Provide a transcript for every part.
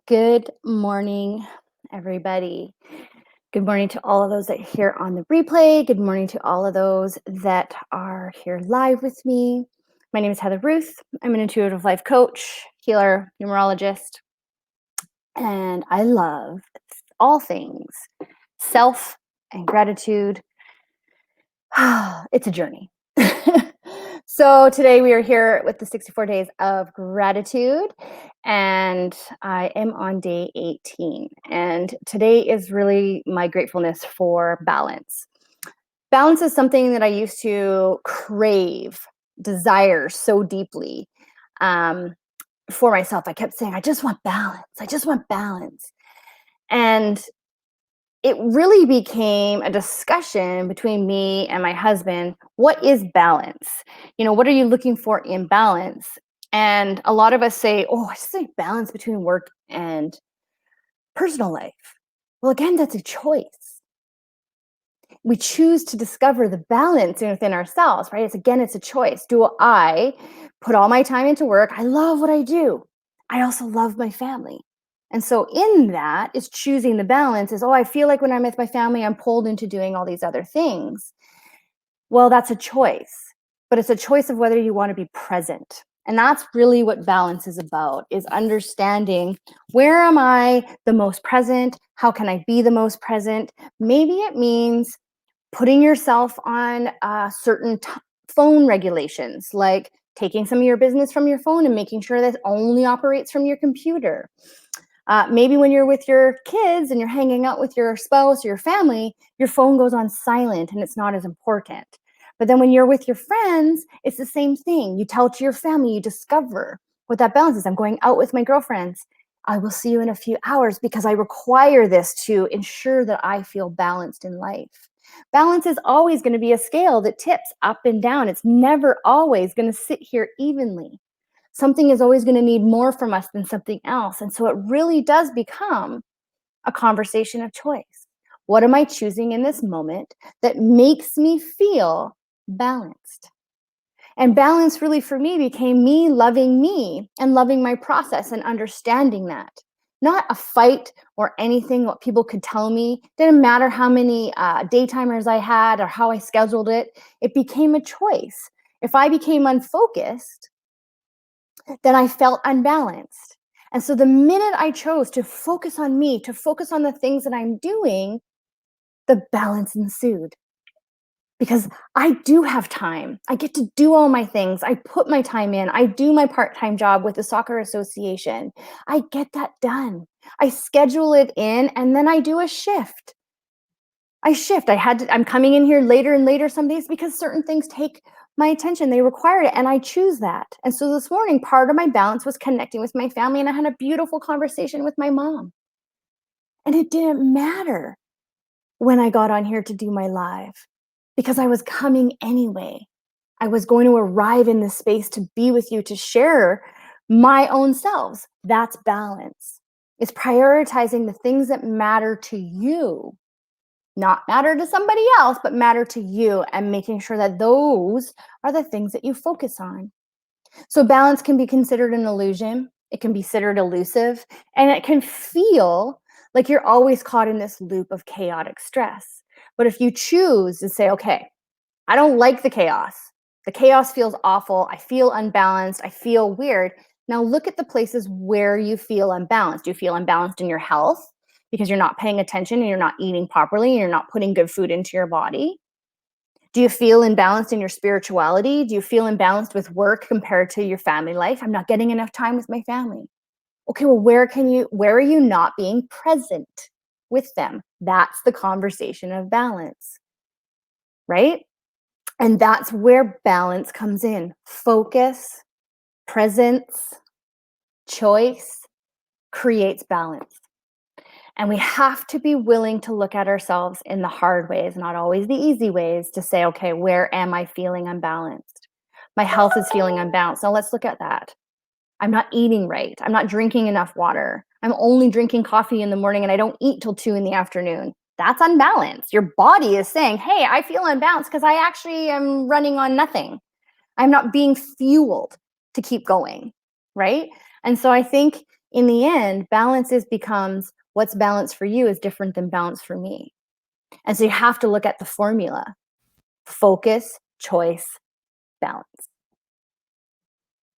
Good morning, everybody. Good morning to all of those that are here on the replay. Good morning to all of those that are here live with me. My name is Heather Ruth. I'm an intuitive life coach, healer, numerologist, and I love all things self and gratitude. It's a journey. So today we are here with the 64 days of gratitude, and I am on day 18. And today is really my gratefulness for balance. Balance is something that I used to crave, desire so deeply for myself. I kept saying, I just want balance. I just want balance. And it really became a discussion between me and my husband. What is balance? What are you looking for in balance? And a lot of us say, oh, I just like balance between work and personal life. Well, again, that's a choice. We choose to discover the balance within ourselves, right? It's a choice. Do I put all my time into work? I love what I do. I also love my family. And so in that is choosing the balance is, I feel like when I'm with my family, I'm pulled into doing all these other things. Well, that's a choice, but it's a choice of whether you want to be present. And that's really what balance is about, is understanding, where am I the most present? How can I be the most present? Maybe it means putting yourself on certain phone regulations, like taking some of your business from your phone and making sure that it only operates from your computer. Maybe when you're with your kids and you're hanging out with your spouse or your family, your phone goes on silent and it's not as important. But then when you're with your friends, it's the same thing. You tell to your family, you discover what that balance is. I'm going out with my girlfriends. I will see you in a few hours because I require this to ensure that I feel balanced in life. Balance is always going to be a scale that tips up and down. It's never always going to sit here evenly. Something is always going to need more from us than something else. And so it really does become a conversation of choice. What am I choosing in this moment that makes me feel balanced? And balance really for me became me and loving my process and understanding that. Not a fight or anything what people could tell me. Didn't matter how many daytimers I had or how I scheduled it. It became a choice. If I became unfocused, then I felt unbalanced. And so the minute I chose to focus on me, to focus on the things that I'm doing, the balance ensued. Because I do have time. I get to do all my things. I put my time in. I do my part-time job with the soccer association. I get that done. I schedule it in and then I do a shift. I'm coming in here later and later some days because certain things take my attention. They require it and I choose that. And so this morning, part of my balance was connecting with my family, and I had a beautiful conversation with my mom. And it didn't matter when I got on here to do my live because I was coming anyway. I was going to arrive in this space to be with you, to share my own selves. That's balance. It's prioritizing the things that matter to you, not matter to somebody else, but matter to you, and making sure that those are the things that you focus on. So balance can be considered an illusion. It can be considered elusive, and it can feel like you're always caught in this loop of chaotic stress. But if you choose to say, okay, I don't like the chaos. The chaos feels awful. I feel unbalanced. I feel weird. Now look at the places where you feel unbalanced. Do you feel unbalanced in your health because you're not paying attention and you're not eating properly and you're not putting good food into your body? Do you feel imbalanced in your spirituality? Do you feel imbalanced with work compared to your family life? I'm not getting enough time with my family. Okay, well, where are you not being present with them? That's the conversation of balance, right? And that's where balance comes in. Focus, presence, choice creates balance. And we have to be willing to look at ourselves in the hard ways, not always the easy ways, to say, okay, where am I feeling unbalanced? My health is feeling unbalanced. Now let's look at that. I'm not eating right. I'm not drinking enough water. I'm only drinking coffee in the morning and I don't eat till 2 p.m. That's unbalanced. Your body is saying, hey, I feel unbalanced because I actually am running on nothing. I'm not being fueled to keep going, right? And so I think in the end, becomes what's balance for you is different than balance for me. And so you have to look at the formula: focus, choice, balance.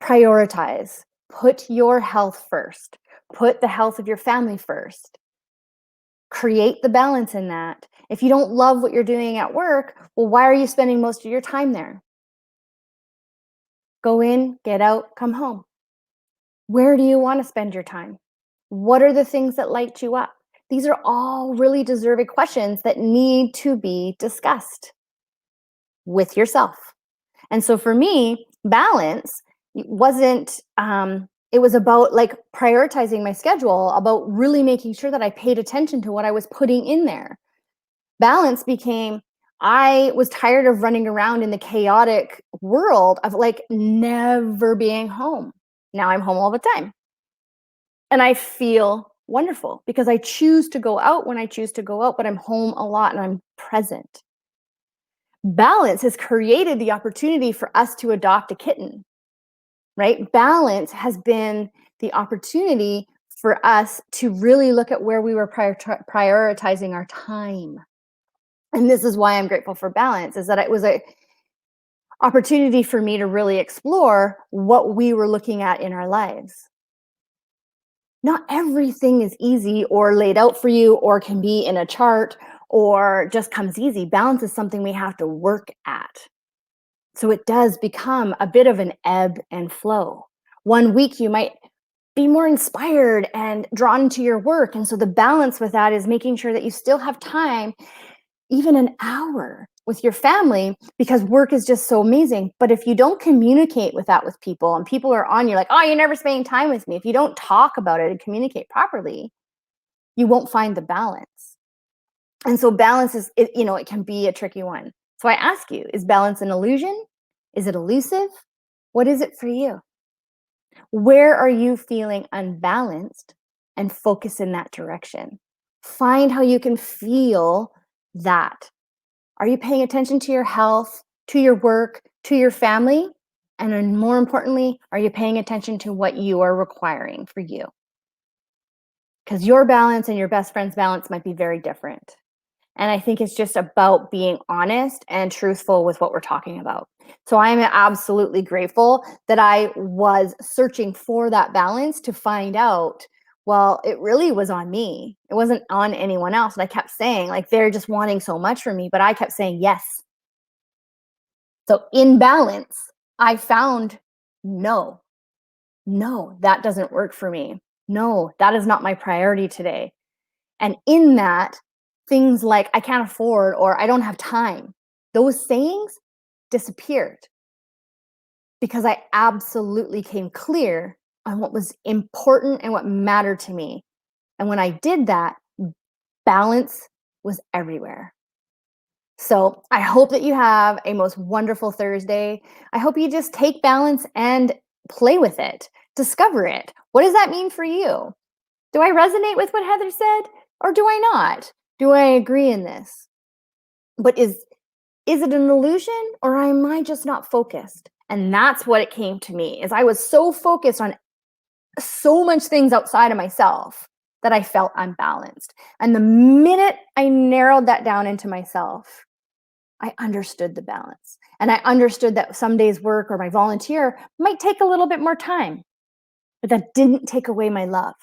Prioritize. Put your health first. Put the health of your family first. Create the balance in that. If you don't love what you're doing at work, well, why are you spending most of your time there? Go in, get out, come home. Where do you want to spend your time? What are the things that light you up? These are all really deserving questions that need to be discussed with yourself. And so for me, balance wasn't, it was about like prioritizing my schedule, about really making sure that I paid attention to what I was putting in there. Balance became, I was tired of running around in the chaotic world of like never being home. Now I'm home all the time. And I feel wonderful because I choose to go out when I choose to go out, but I'm home a lot and I'm present. Balance has created the opportunity for us to adopt a kitten, right? Balance has been the opportunity for us to really look at where we were prioritizing our time. And this is why I'm grateful for balance, is that it was a opportunity for me to really explore what we were looking at in our lives. Not everything is easy or laid out for you or can be in a chart or just comes easy. Balance is something we have to work at. So it does become a bit of an ebb and flow. One week you might be more inspired and drawn to your work. And so the balance with that is making sure that you still have time, even an hour with your family, because work is just so amazing. But if you don't communicate with that with people and people are on you like, oh, you're never spending time with me. If you don't talk about it and communicate properly, you won't find the balance. And so balance is, it can be a tricky one. So I ask you, is balance an illusion? Is it elusive? What is it for you? Where are you feeling unbalanced and focus in that direction? Find how you can feel that. Are you paying attention to your health, to your work, to your family? And then more importantly, are you paying attention to what you are requiring for you? Because your balance and your best friend's balance might be very different. And I think it's just about being honest and truthful with what we're talking about. So I am absolutely grateful that I was searching for that balance to find out, well, it really was on me. It wasn't on anyone else. And I kept saying, like, they're just wanting so much from me, but I kept saying yes. So in balance, I found no, that doesn't work for me. No, that is not my priority today. And in that, things like I can't afford or I don't have time, those sayings disappeared because I absolutely came clear on what was important and what mattered to me. And when I did that, balance was everywhere. So I hope that you have a most wonderful Thursday. I hope you just take balance and play with it, discover it. What does that mean for you? Do I resonate with what Heather said or do I not? Do I agree in this? But is it an illusion or am I just not focused? And that's what it came to me, is I was so focused on so much things outside of myself that I felt unbalanced. And the minute I narrowed that down into myself, I understood the balance. And I understood that some days work or my volunteer might take a little bit more time, but that didn't take away my love.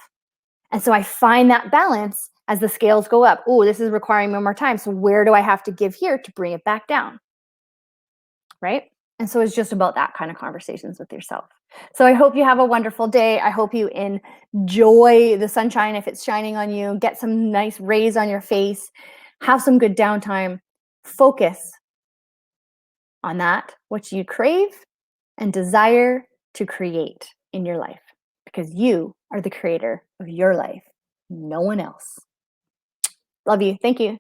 And so I find that balance as the scales go up. Oh, this is requiring me more time. So where do I have to give here to bring it back down? Right? And so it's just about that kind of conversations with yourself. So I hope you have a wonderful day. I hope you enjoy the sunshine if it's shining on you, get some nice rays on your face, have some good downtime, focus on that, what you crave and desire to create in your life, because you are the creator of your life, no one else. Love you. Thank you.